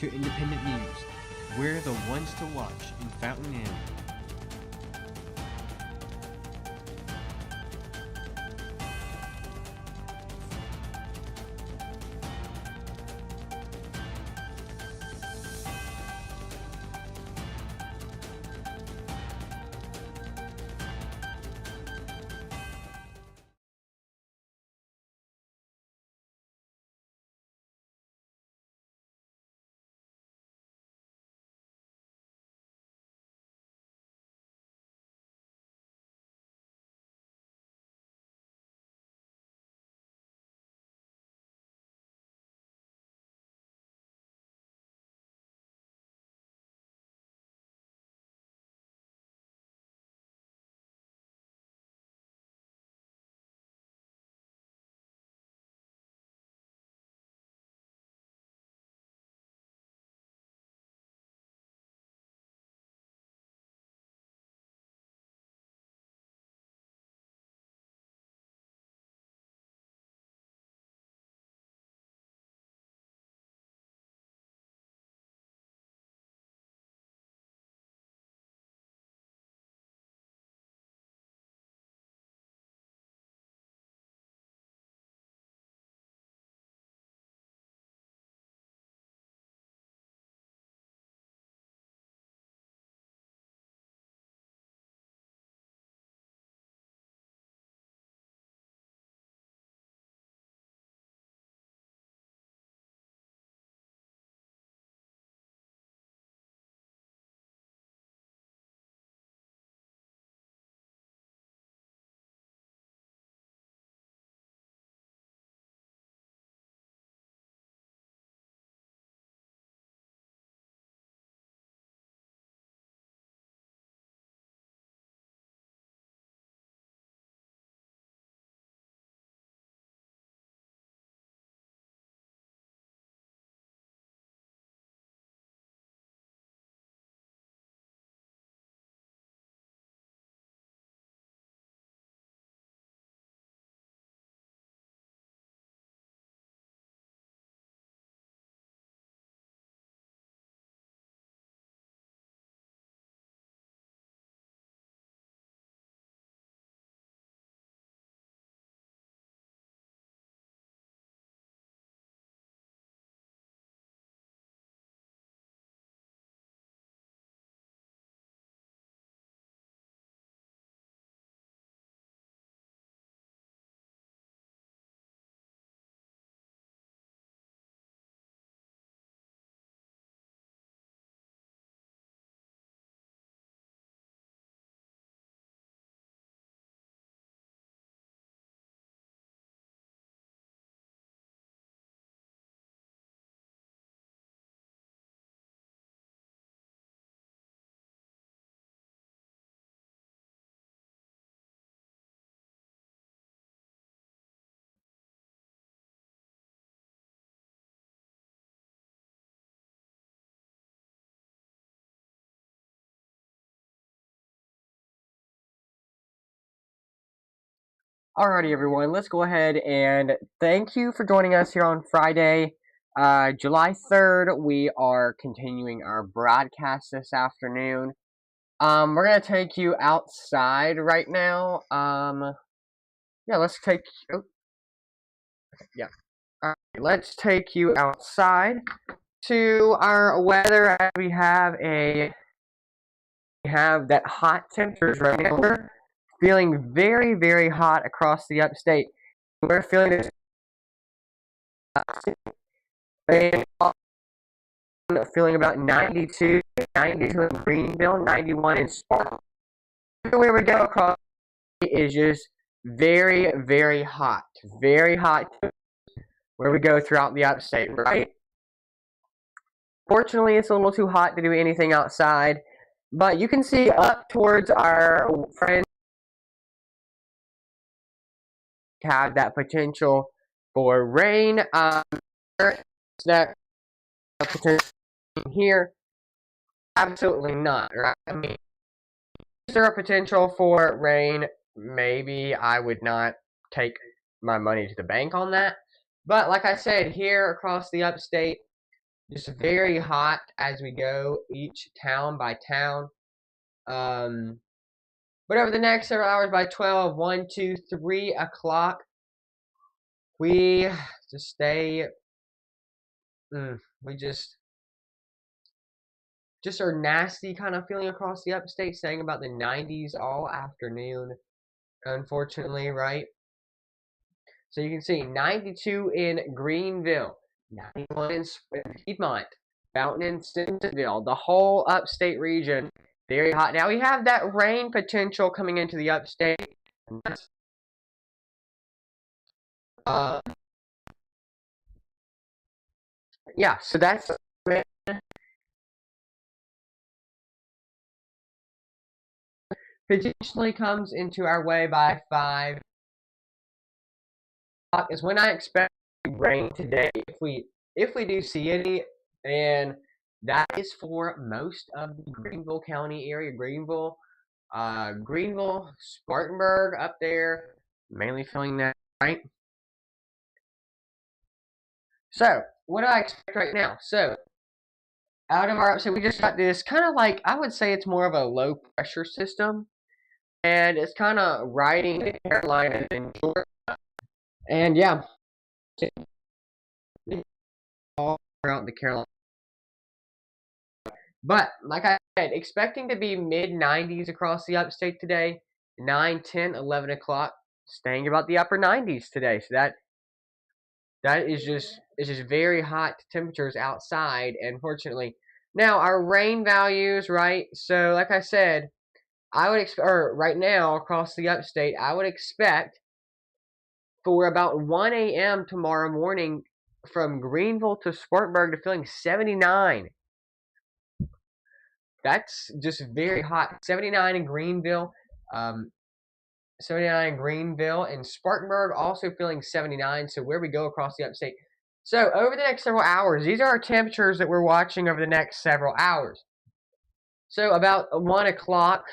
to independent news. We're the ones to watch in Fountain Inn. Alrighty, everyone, let's go ahead and thank you for joining us here on Friday, July 3rd. We are continuing our broadcast this afternoon. We're going to take you outside right now. Yeah, let's take, oh, yeah. Let's take you outside to our weather as we have that hot temperatures right now. We're feeling very, very hot across the upstate. We're feeling this feeling about 92 in Greenville, 91 in Sparta. Everywhere we go across is just very, very hot. Very hot where we go throughout the upstate, right? Fortunately, it's a little too hot to do anything outside, but you can see up towards our friends have that potential for rain. That potential here? Absolutely not, right? I mean, is there a potential for rain? Maybe. I would not take my money to the bank on that. But like I said, here across the upstate, just very hot as we go each town by town. But over the next several hours by 12, 1, 2, 3 o'clock, we just stay, we just are nasty kind of feeling across the upstate, saying about the 90s all afternoon, unfortunately, right? So you can see 92 in Greenville, 91 in Piedmont, Fountain and Simpsonville, the whole upstate region, very hot. Now we have that rain potential coming into the upstate. Yeah, so that's potentially comes into our way by 5 o'clock is when I expect rain today. If we do see any, and that is for most of the Greenville County area, Greenville, Spartanburg up there, mainly feeling that, right? So, what do I expect right now? So, out of our upstate, we just got this kind of like, I would say it's more of a low pressure system, and it's kind of riding the Carolinas and Georgia. And yeah, all around the Carolinas. But, like I said, expecting to be mid-90s across the upstate today, 9, 10, 11 o'clock, staying about the upper 90s today. So that is just very hot temperatures outside, and fortunately. Now, our rain values, right? So, like I said, I would expect, or right now across the upstate, I would expect for about 1 a.m. tomorrow morning from Greenville to Spartanburg to feeling 79. That's just very hot. 79 in Greenville, 79 in Greenville, and Spartanburg also feeling 79. So where we go across the upstate. So over the next several hours, these are our temperatures that we're watching over the next several hours. So about 1 o'clock,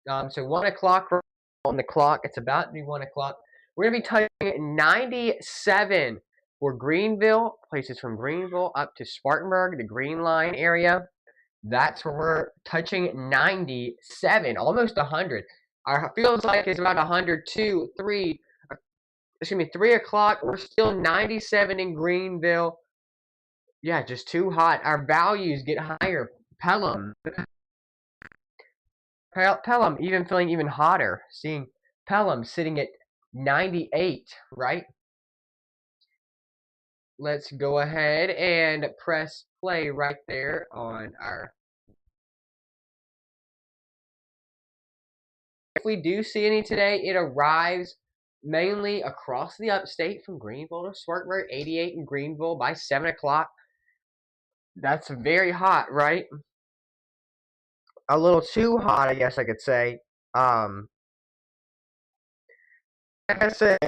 so 1 o'clock on the clock, it's about to be 1 o'clock. We're going to be touching 97 for Greenville, places from Greenville up to Spartanburg, the Green Line area. That's where we're touching 97, almost 100. Our feels like it's about 102, 3 o'clock. We're still 97 in Greenville. Yeah, just too hot. Our values get higher. Pelham even feeling even hotter. Seeing Pelham sitting at 98, right? Let's go ahead and press play right there on our. If we do see any today, it arrives mainly across the upstate from Greenville to Spartanburg, 88 in Greenville by 7 o'clock. That's very hot, right? A little too hot, I guess I could say. Like I said,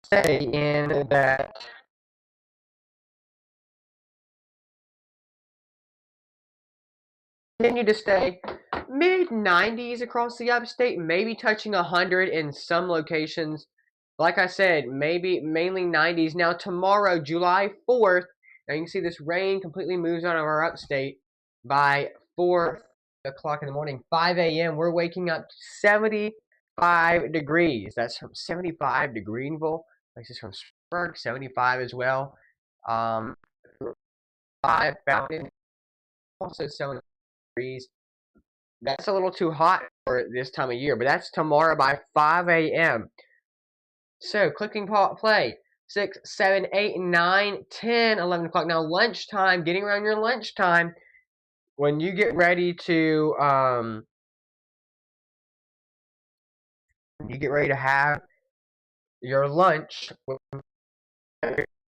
stay in that continue to stay mid 90s across the upstate, maybe touching 100 in some locations. Like I said, maybe mainly 90s. Now tomorrow, July 4th, now you can see this rain completely moves out of our upstate by 4 o'clock in the morning, 5 a.m. We're waking up 75 degrees. That's from 75 to Greenville. Places from Spurg, 75 as well. 5 Fountain, also 70 degrees. That's a little too hot for this time of year, but that's tomorrow by 5 a.m. So, clicking play. 6, 7, 8, 9, 10, 11 o'clock. Now, lunchtime, getting around your lunchtime, when you get ready to, have your lunch with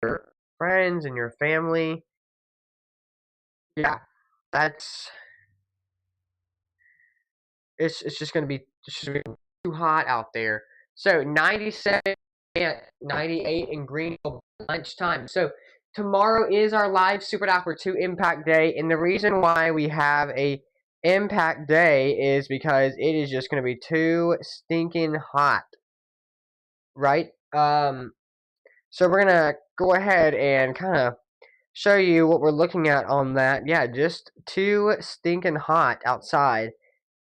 your friends and your family. Yeah, it's just gonna be too hot out there. So 97 and 98 in Greenville lunchtime. So tomorrow is our live Super Dapper 2 Impact Day, and the reason why we have a Impact Day is because it is just going to be too stinking hot, right? So we're gonna go ahead and kind of show you what we're looking at on that. Yeah, just too stinking hot outside.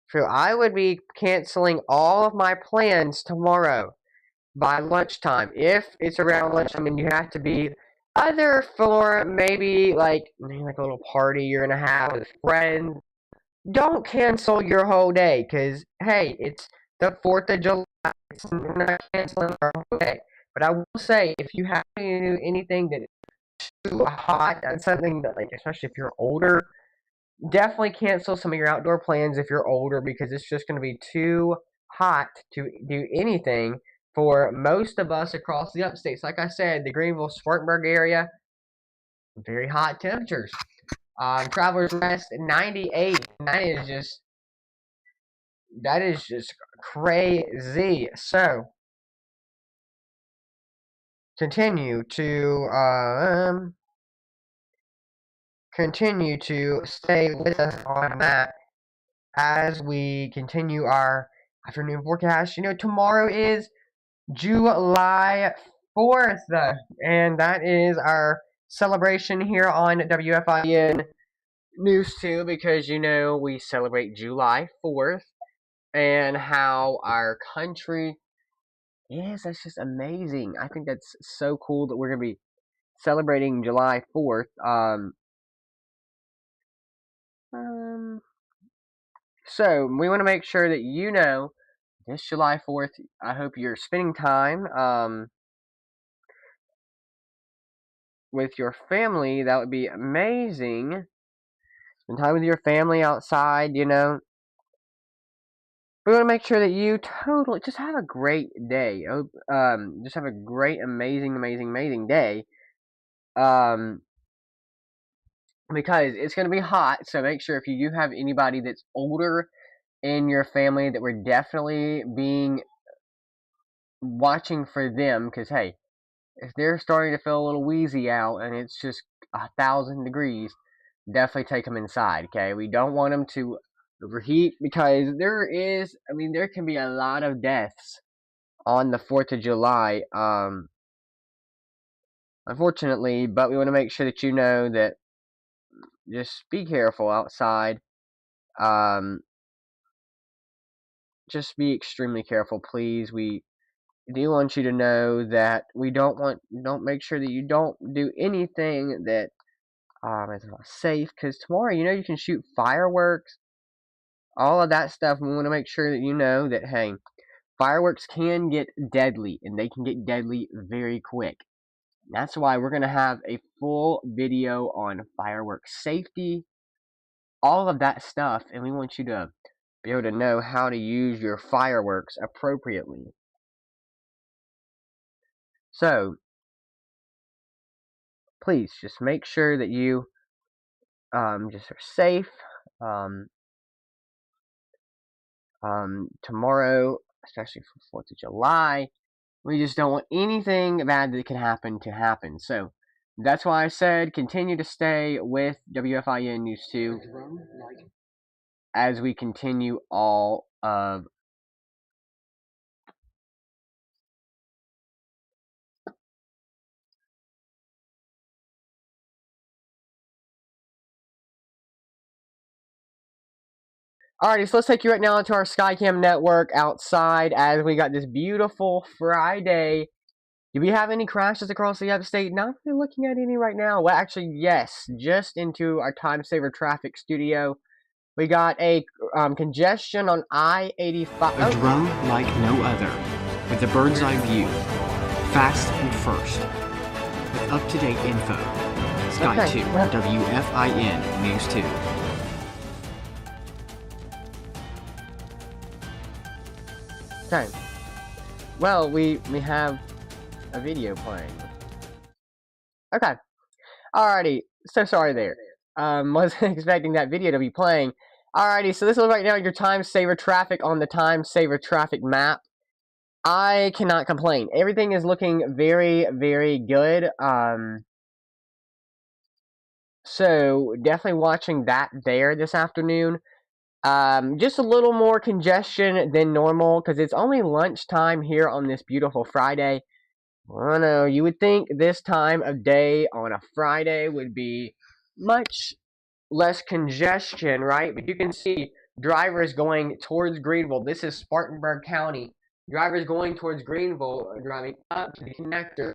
So I would be canceling all of my plans tomorrow by lunchtime. If it's around lunchtime and you have to be either for maybe like a little party you're gonna have with friends, don't cancel your whole day, because hey, it's the 4th of July. We're not canceling our whole day. But I will say, if you have to do anything that is too hot, that's something that, like, especially if you're older, definitely cancel some of your outdoor plans if you're older, because it's just going to be too hot to do anything for most of us across the upstates. Like I said, the Greenville Spartanburg area, very hot temperatures. Travelers Rest 98. That is just crazy. So continue to stay with us on that as we continue our afternoon forecast. Tomorrow is July 4th, and that is our celebration here on WFIN News 2, because we celebrate July 4th and how our country is. That's just amazing. I think that's so cool that we're going to be celebrating July 4th. So we want to make sure that this July 4th, I hope you're spending time with your family. That would be amazing. Spend time with your family outside, We want to make sure that you totally just have a great day. Just have a great, amazing day. Because it's going to be hot, so make sure if you do have anybody that's older in your family, that we're definitely watching for them, because hey, if they're starting to feel a little wheezy out and it's just 1,000 degrees, definitely take them inside, okay? We don't want them to overheat, because there can be a lot of deaths on the 4th of July, unfortunately, but we want to make sure that that just be careful outside. Just be extremely careful, please. We do want you to know that we don't make sure that you don't do anything that is not safe, because tomorrow, you can shoot fireworks, all of that stuff. We want to make sure that that, hey, fireworks can get deadly, and they can get deadly very quick. That's why we're going to have a full video on fireworks safety, all of that stuff, and we want you to be able to know how to use your fireworks appropriately. So, please just make sure that you just are safe. Tomorrow, especially for 4th of July, we just don't want anything bad that can happen to happen. So, that's why I said continue to stay with WFIN News 2 as we continue all of Alrighty, so let's take you right now into our Skycam network outside as we got this beautiful Friday. Do we have any crashes across the upstate? Not really looking at any right now. Well, actually, yes. Just into our time saver traffic studio. We got a congestion on I-85. A drone like no other, with a bird's eye view, fast and first, with up-to-date info. Sky 2, WFIN News 2. Okay. Well, we have a video playing. Okay. Alrighty. So sorry there. Wasn't expecting that video to be playing. Alrighty, so this is right now your time saver traffic on the time saver traffic map. I cannot complain. Everything is looking very, very good. So definitely watching that there this afternoon. Just a little more congestion than normal, because it's only lunchtime here on this beautiful Friday. I don't know. You would think this time of day on a Friday would be much less congestion, right? But you can see drivers going towards Greenville. This is Spartanburg County. Drivers going towards Greenville are driving up to the connector.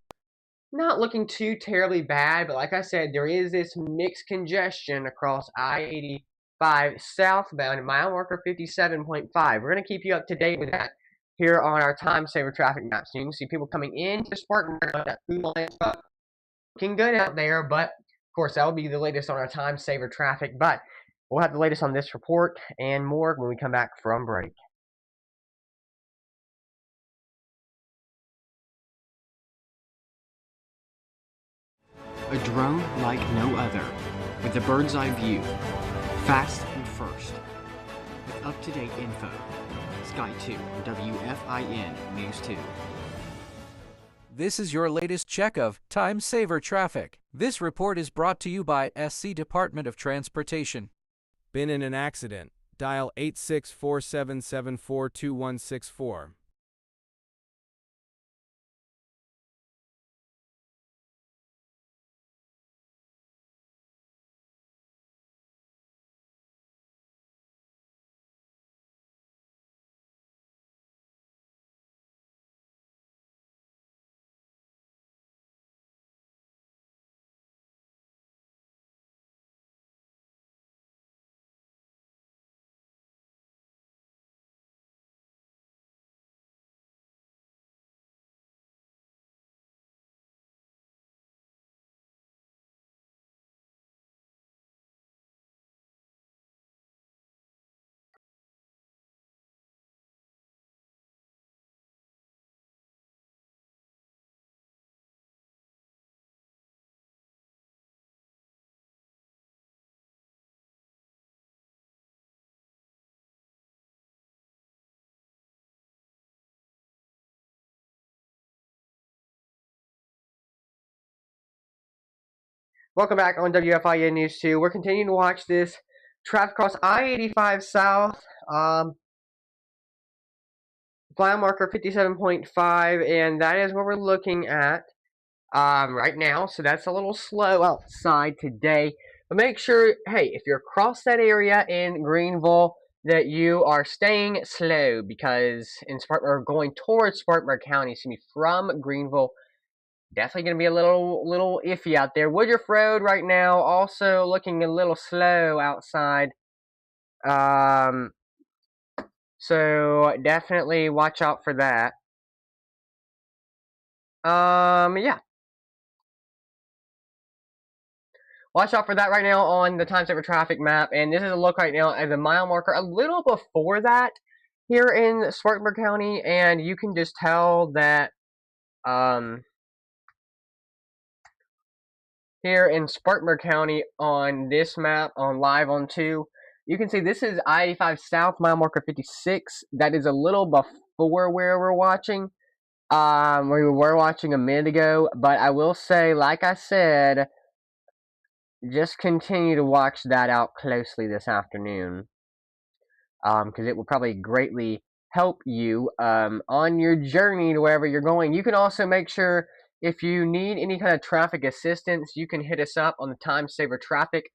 Not looking too terribly bad, but like I said, there is this mixed congestion across I-85 southbound at mile marker 57.5. We're going to keep you up to date with that here on our time saver traffic map. So you can see people coming into Spartanburg on that food line truck. Looking good out there, but of course that will be the latest on our time saver traffic. But we'll have the latest on this report and more when we come back from break. A drone like no other, with a bird's eye view, fast and first, with up-to-date info. Sky 2, WFIN News 2. This is your latest check of Time Saver Traffic. This report is brought to you by SC Department of Transportation. Been in an accident? Dial 8647742164. Welcome back on WFIN News 2. We're continuing to watch this traffic across I-85 South, mile marker 57.5, and that is what we're looking at right now. So that's a little slow outside today. But make sure, hey, if you're across that area in Greenville, that you are staying slow because or going towards Spartanburg County, excuse me, from Greenville. Definitely going to be a little iffy out there. Woodruff Road right now also looking a little slow outside. So definitely watch out for that. Yeah. Watch out for that right now on the time saver traffic map. And this is a look right now at the mile marker a little before that here in Spartanburg County. And you can just tell that, here in Spartanburg County on this map on live on 2, you can see this is I-85 South, mile marker 56. That is a little before where we're watching. We were watching a minute ago, but I will say, like I said, just continue to watch that out closely this afternoon, because it will probably greatly help you on your journey to wherever you're going. You can also make sure, if you need any kind of traffic assistance, you can hit us up on the Time Saver Traffic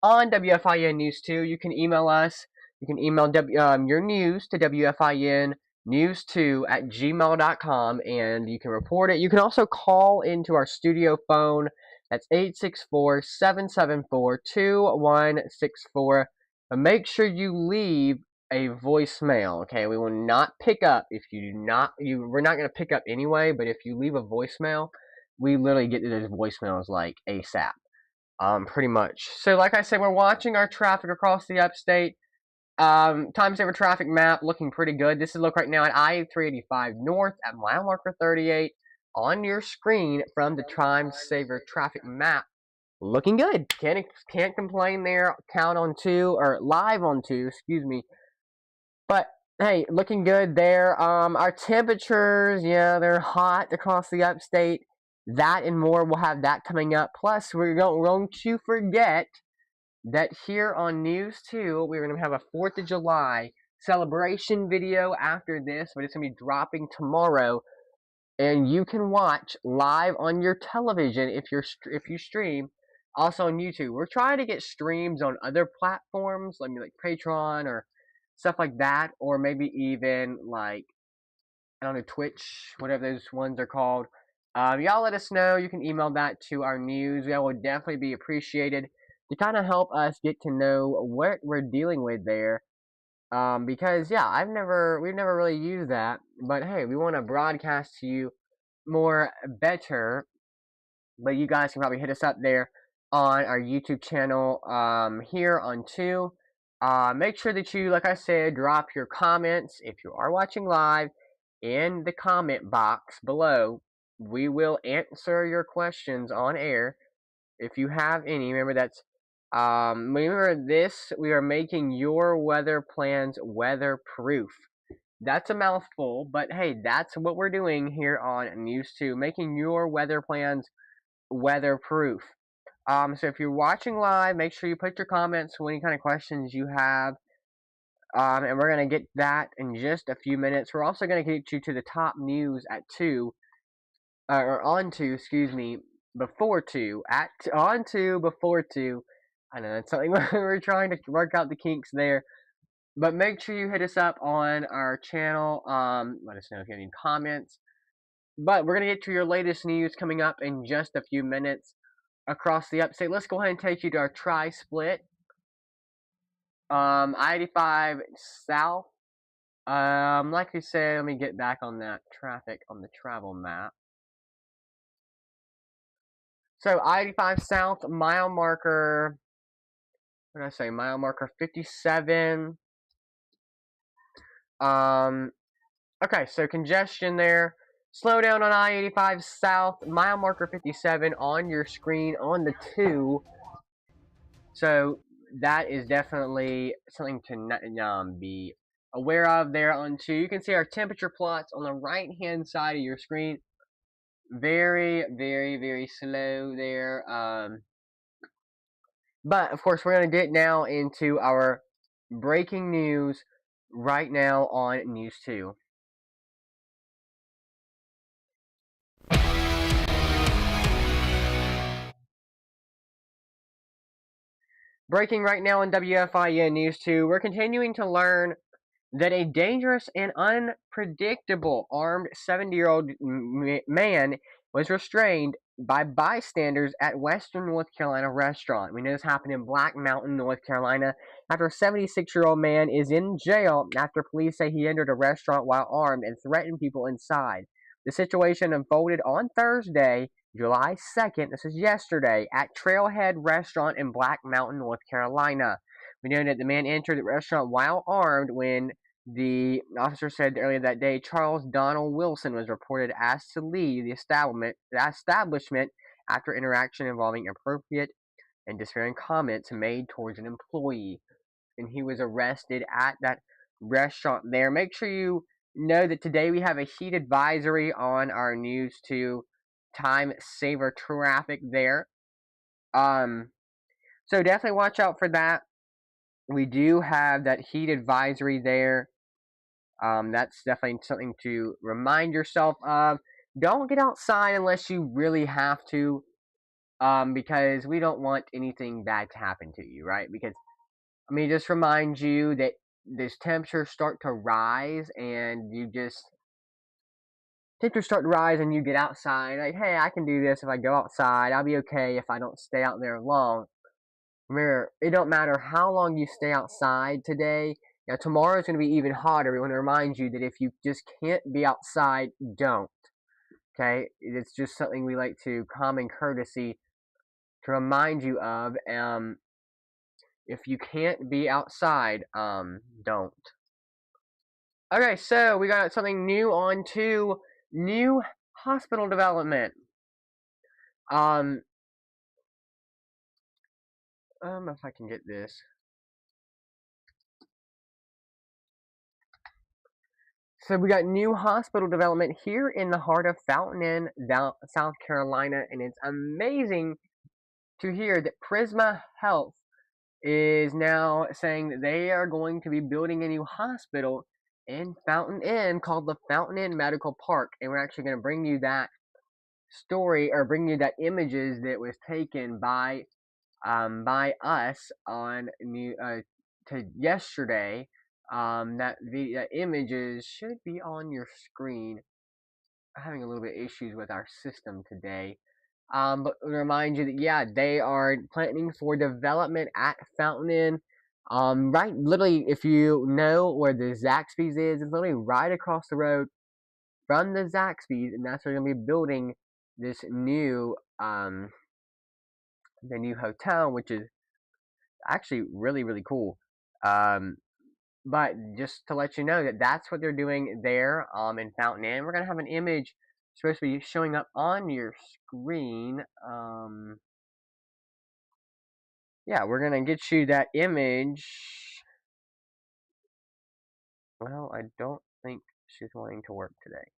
on WFIN News 2. You can email us. You can email your news to WFIN-news2@gmail.com, and you can report it. You can also call into our studio phone. That's 864-774-2164. But make sure you leave a voicemail. Okay, we will not pick up if you do not. We're not going to pick up anyway. But if you leave a voicemail, we literally get to those voicemails like ASAP. Pretty much. So, like I said, we're watching our traffic across the upstate. Time saver traffic map looking pretty good. This is look right now at I-385 North at mile marker 38 on your screen from the Time Saver traffic map. Looking good. Can't complain there. Count on 2 or live on 2. Excuse me. But hey, looking good there. Our temperatures, yeah, they're hot across the upstate. That and more, we'll have that coming up. Plus, we're going to forget that here on News 2, we're going to have a 4th of July celebration video after this, but it's going to be dropping tomorrow. and you can watch live on your television if you stream. Also on YouTube, we're trying to get streams on other platforms, like Patreon or stuff like that, or maybe even like I don't know, Twitch, whatever those ones are called. Y'all let us know. You can email that to our news. That would definitely be appreciated to kind of help us get to know what we're dealing with there. Because yeah, we've never really used that, but hey, we want to broadcast to you more better. But you guys can probably hit us up there on our YouTube channel here on two. Make sure that you, like I said, drop your comments if you are watching live in the comment box below. We will answer your questions on air if you have any. Remember this, we are making your weather plans weatherproof. That's a mouthful, but hey, that's what we're doing here on News 2, making your weather plans weatherproof. So if you're watching live, make sure you put your comments with any kind of questions you have. And we're going to get that in just a few minutes. We're also going to get you to the top news at 2, or on 2, excuse me, before 2, on 2, before 2. I know that's something we're trying to work out the kinks there. But make sure you hit us up on our channel. Let us know if you have any comments. But we're going to get to your latest news coming up in just a few minutes across the upstate. Let's go ahead and take you to our tri-split. I-85 south. Like we said, let me get back on that traffic on the travel map. So I-85 south, mile marker, what did I say? Mile marker 57. Okay, so congestion there. Slow down on I-85 south, mile marker 57 on your screen on the 2. So that is definitely something to be aware of there on 2. You can see our temperature plots on the right-hand side of your screen. Very, very, very slow there. But, of course, we're going to get now into our breaking news right now on News 2. Breaking right now on WFIN News 2, we're continuing to learn that a dangerous and unpredictable armed 70-year-old man was restrained by bystanders at Western North Carolina restaurant. We know this happened in Black Mountain, North Carolina, after a 76-year-old man is in jail after police say he entered a restaurant while armed and threatened people inside. The situation unfolded on Thursday, July 2nd, this is yesterday, at Trailhead Restaurant in Black Mountain, North Carolina. We know that the man entered the restaurant while armed when the officer said earlier that day Charles Donald Wilson was reported asked to leave the establishment after interaction involving inappropriate and disparaging comments made towards an employee. And he was arrested at that restaurant there. Make sure you know that today we have a heat advisory on our News 2 time saver traffic there. So definitely watch out for that. We do have that heat advisory there. That's definitely something to remind yourself of. Don't get outside unless you really have to, because we don't want anything bad to happen to you, right? Because, I mean, just remind you that this temperatures start to rise, and temperatures start to rise, and you get outside, like, hey, I can do this if I go outside. I'll be okay if I don't stay out there long. Remember, it don't matter how long you stay outside today. Now, tomorrow is going to be even hotter. We want to remind you that if you just can't be outside, don't. Okay? It's just something we like to, common courtesy, to remind you of. If you can't be outside, don't. Okay, so we got something new on to new hospital development. If I can get this. So we got new hospital development here in the heart of Fountain Inn, South Carolina, and it's amazing to hear that Prisma Health is now saying that they are going to be building a new hospital in Fountain Inn called the Fountain Inn Medical Park, and we're actually going to bring you that story, or bring you that images that was taken by us on to yesterday. That images should be on your screen. I'm having a little bit of issues with our system today. But remind you that, yeah, they are planning for development at Fountain Inn. Right, literally, if you know where the Zaxby's is, it's literally right across the road from the Zaxby's, and that's where they're gonna be building this new the new hotel, which is actually really cool. Um, but just to let you know that that's what they're doing there in Fountain Inn. We're gonna have an image supposed to be showing up on your screen. Yeah, we're gonna get you that image. Well, I don't think she's wanting to work today.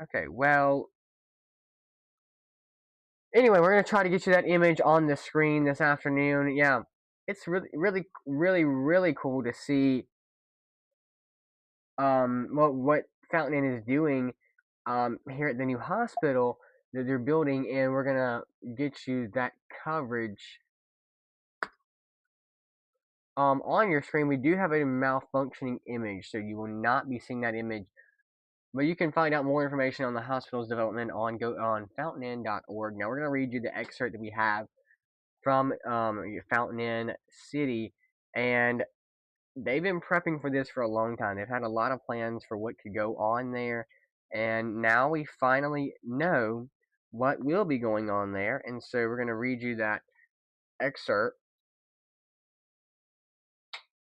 Okay, well, anyway, we're gonna try to get you that image on the screen this afternoon. Yeah, it's really cool to see what Fountain Inn is doing here at the new hospital that they're building, and we're gonna get you that coverage on your screen. We do have a malfunctioning image, so you will not be seeing that image. But you can find out more information on the hospital's development on fountainin.org. Now we're gonna read you the excerpt that we have from Fountain Inn City, and they've been prepping for this for a long time. They've had a lot of plans for what could go on there, and now we finally know what will be going on there. And so we're going to read you that excerpt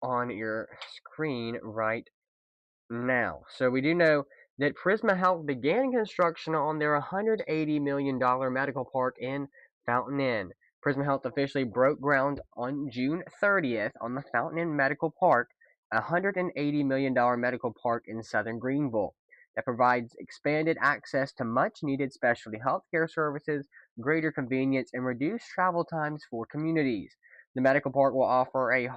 on your screen right now. So we do know that Prisma Health began construction on their $180 million medical park in Fountain Inn. Prisma Health officially broke ground on June 30th on the Fountain Inn Medical Park, a $180 million medical park in southern Greenville that provides expanded access to much-needed specialty healthcare services, greater convenience, and reduced travel times for communities. The medical park will offer a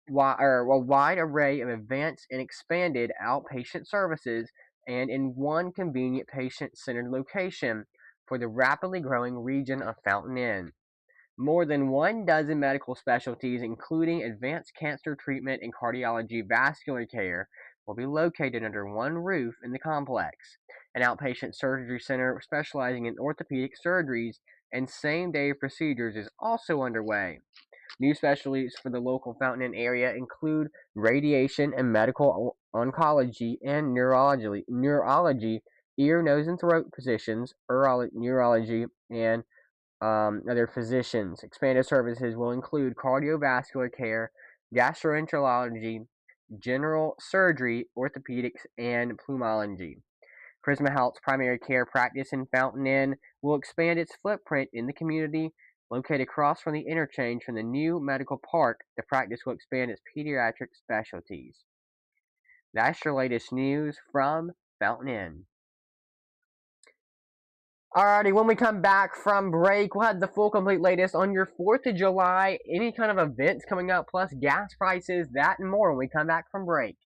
wide array of advanced and expanded outpatient services, and in one convenient patient-centered location for the rapidly growing region of Fountain Inn. More than 12 medical specialties, including advanced cancer treatment and cardiology vascular care, will be located under one roof in the complex. An outpatient surgery center specializing in orthopedic surgeries and same-day procedures is also underway. New specialties for the local Fountain Inn area include radiation and medical oncology and neurology, ear, nose, and throat physicians, neurology, and other physicians. Expanded services will include cardiovascular care, gastroenterology, general surgery, orthopedics, and pulmonology. Prisma Health's primary care practice in Fountain Inn will expand its footprint in the community. Located across from the interchange from the new medical park, the practice will expand its pediatric specialties. That's your latest news from Fountain Inn. Alrighty, when we come back from break, we'll have the full complete latest on your 4th of July, any kind of events coming up, plus gas prices, that and more when we come back from break.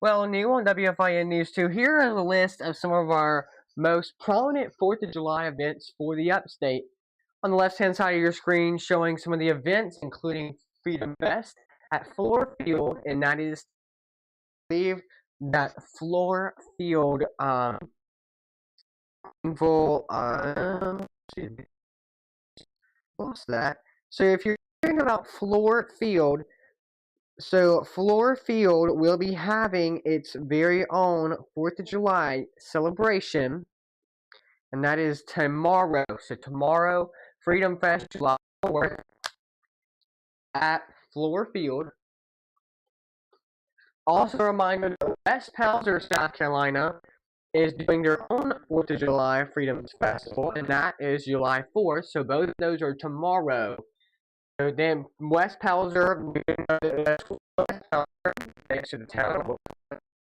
Well, new on WFIN News 2, here is a list of some of our most prominent 4th of July events for the upstate. On the left-hand side of your screen, showing some of the events, including Freedom Fest at Floor Field, and that is, I believe, that Floor Field, what's that? So if you're hearing about Floor Field, so Floor Field will be having its very own 4th of July celebration, and that is tomorrow. So tomorrow, Freedom Fest, July 4th, at Floor Field. Also a reminder that West Pelzer, South Carolina, is doing their own 4th of July Freedom Festival, and that is July 4th, so both of those are tomorrow. So then West Pelzer, next to the town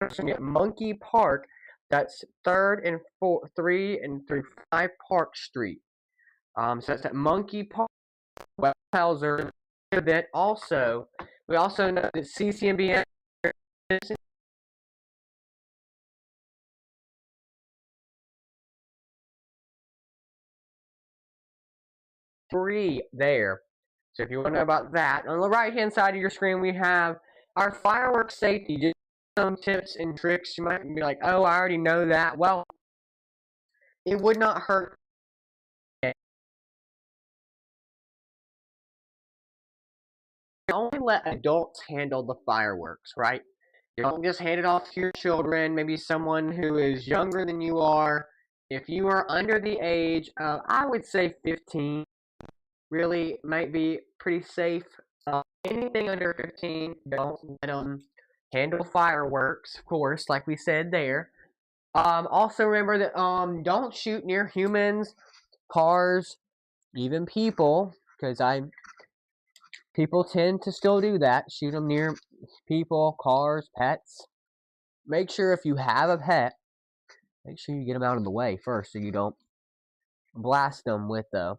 of Monkey Park, that's 3rd and 3 and through 5 Park Street. So that's at Monkey Park, West Pelzer event. Also, we also know that CCMB free there. So if you want to know about that, on the right-hand side of your screen, we have our fireworks safety. Just some tips and tricks. You might be like, oh, I already know that. Well, it would not hurt. Only let adults handle the fireworks, right? You don't just hand it off to your children, maybe someone who is younger than you are. If you are under the age of, I would say 15, really might be pretty safe. Anything under 15, don't let them handle fireworks, of course, like we said there. Also remember that don't shoot near humans, cars, even people, because people tend to still do that. Shoot them near people, cars, pets. Make sure if you have a pet, make sure you get them out of the way first, so you don't blast them with a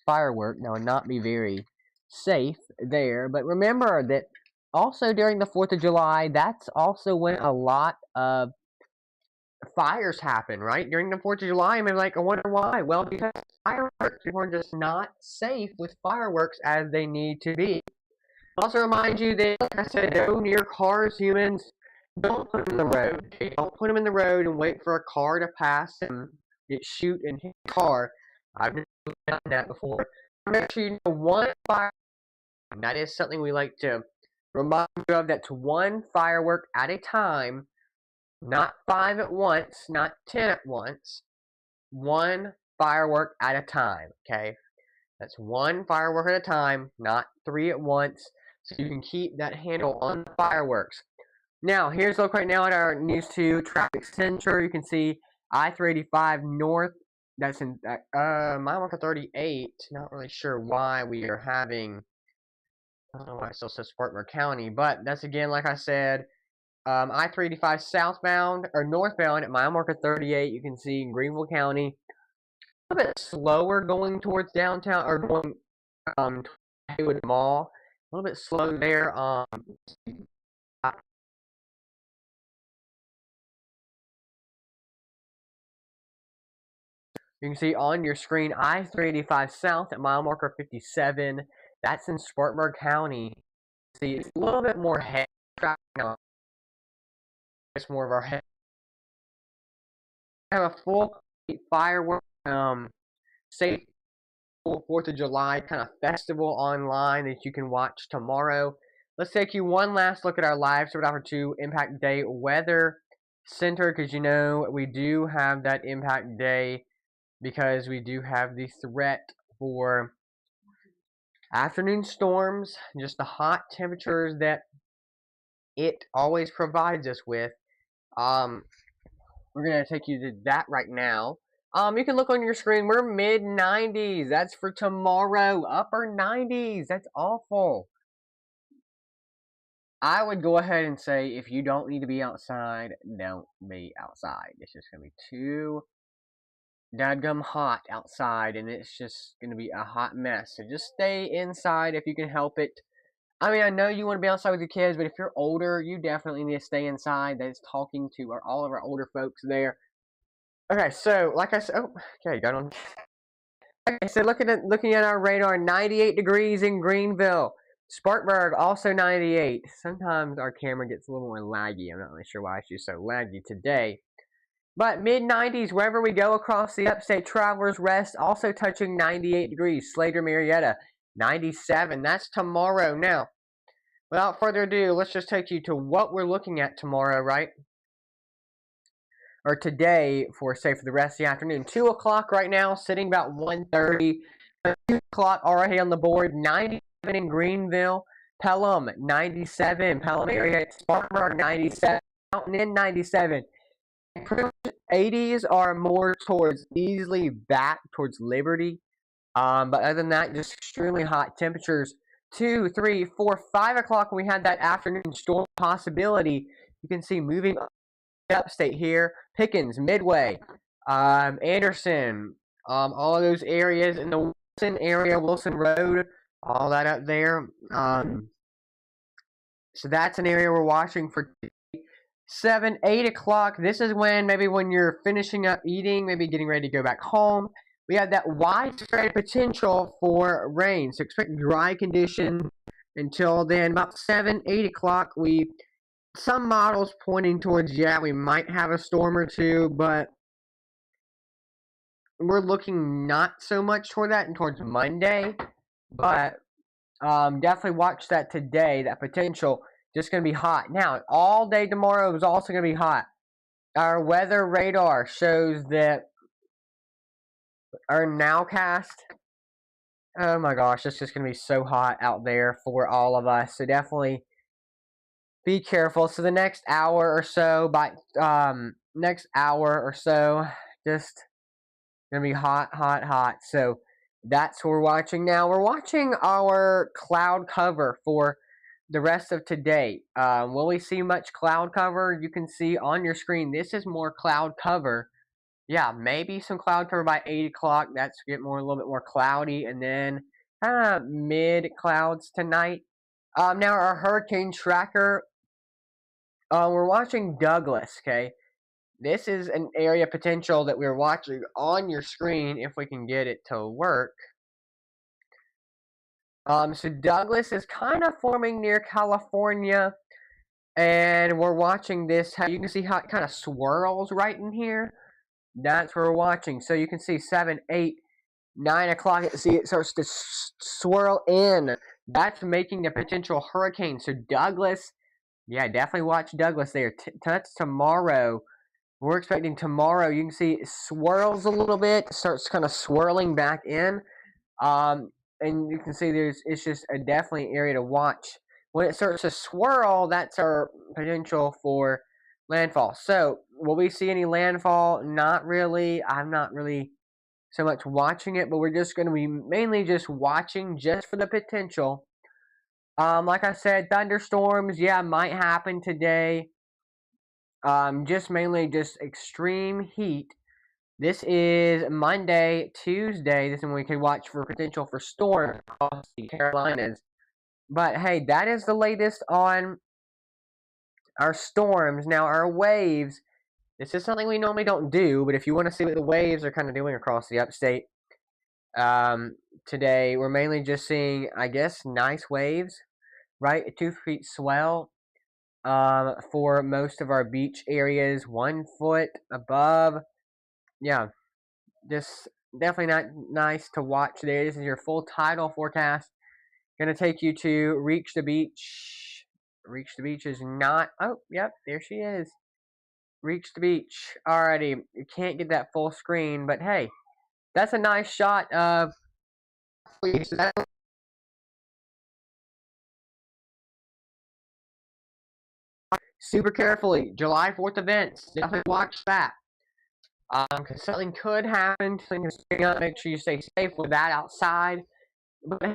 firework. That would not be very safe there. But remember that also during the 4th of July, that's also when a lot of fires happen, right? During the 4th of July, I wonder why. Well, because fireworks, people are just not safe with fireworks as they need to be. Also remind you that, like I said, no near cars, humans, don't put them in the road. Okay? Don't put them in the road and wait for a car to pass and get shoot and hit the car. I've done that before. Make sure you know one fire. That is something we like to remind you of. That's one firework at a time. Not 5 at once, not 10 at once. One firework at a time, okay? That's one firework at a time, not 3 at once, so you can keep that handle on the fireworks. Now, here's a look right now at our News 2 traffic center. You can see I-385 north. That's in mile marker 38. Not really sure why we are having, I don't know why it still says Spartanburg County, but that's again, like I said, I-385 southbound or northbound at mile marker 38. You can see in Greenville County. A little bit slower going towards downtown or going to Haywood Mall. A little bit slow there. You can see on your screen I-385 south at mile marker 57. That's in Spartanburg County. See, it's a little bit more heavy traffic now. It's more of our head. We have a full firework safe 4th of July kind of festival online that you can watch tomorrow. Let's take you one last look at our live Super Offer 2 Impact Day Weather Center, because you know we do have that Impact Day because we do have the threat for afternoon storms, just the hot temperatures that it always provides us with. We're going to take you to that right now. You can look on your screen. We're mid-90s. That's for tomorrow. Upper 90s. That's awful. I would go ahead and say if you don't need to be outside, don't be outside. It's just going to be too dadgum hot outside, and it's just going to be a hot mess. So just stay inside if you can help it. I mean, I know you want to be outside with your kids, but if you're older, you definitely need to stay inside. That's talking to all of our older folks there. Okay, so like I said, okay, got on. Okay, so looking at our radar, 98 degrees in Greenville. Spartanburg, also 98. Sometimes our camera gets a little more laggy. I'm not really sure why she's so laggy today. But mid-90s, wherever we go across the upstate, Travelers Rest, also touching 98 degrees. Slater, Marietta, 97. That's tomorrow. Now, without further ado, let's just take you to what we're looking at tomorrow, right? Or today for the rest of the afternoon. 2 o'clock right now, sitting about 1:30. 2 o'clock already on the board. 97 in Greenville. Pelham, 97. Pelham area. Spartanburg, 97. Mountain Inn, 97. 80s are more towards easily back towards Liberty. But other than that, just extremely hot temperatures. 2, 3, 4, 5 o'clock when we had that afternoon storm possibility. You can see moving upstate here. Pickens, Midway, Anderson, all of those areas in the Wilson area, Wilson Road, all that up there. So that's an area we're watching for 7, 8 o'clock. This is when you're finishing up eating, maybe getting ready to go back home. We have that widespread potential for rain. So expect dry conditions until then. About 7, 8 o'clock, some models pointing towards, we might have a storm or two, but we're looking not so much toward that and towards Monday. But definitely watch that today, that potential. Just going to be hot. Now, all day tomorrow is also going to be hot. Our weather radar shows that our nowcast, oh my gosh, it's just going to be so hot out there for all of us. So definitely be careful. So the next hour or so, just going to be hot, hot, hot. So that's what we're watching now. We're watching our cloud cover for the rest of today. Will we see much cloud cover? You can see on your screen, this is more cloud cover. Yeah, maybe some cloud cover by 8 o'clock. That's a little bit more cloudy. And then kind of mid clouds tonight. Now our hurricane tracker. We're watching Douglas, okay? This is an area potential that we're watching on your screen if we can get it to work. So Douglas is kind of forming near California, and we're watching this. You can see how it kind of swirls right in here. That's where we're watching. So you can see 7, 8, 9 o'clock. See, it starts to swirl in. That's making the potential hurricane. So Douglas, definitely watch Douglas there. That's tomorrow. We're expecting tomorrow. You can see it swirls a little bit, starts kind of swirling back in. And you can see it's just definitely area to watch. When it starts to swirl, that's our potential for landfall. So, will we see any landfall? Not really. I'm not really so much watching it, but we're just going to be mainly just watching just for the potential. Like I said, thunderstorms, might happen today. Just mainly just extreme heat. This is Monday, Tuesday. This is when we can watch for potential for storms across the Carolinas. But hey, that is the latest on our storms. Now, our waves, this is something we normally don't do, but if you want to see what the waves are kind of doing across the upstate, today we're mainly just seeing, I guess, nice waves, right? A 2 feet swell for most of our beach areas, 1 foot above. Yeah, just definitely not nice to watch there. This is your full tidal forecast. Gonna take you to Reach the Beach. Reach the Beach is not. Oh, yep, there she is. Reach the Beach. Alrighty, you can't get that full screen, but hey, that's a nice shot of. Super carefully. July 4th events. Definitely watch that. Because something could happen. Make sure you stay safe with that outside. But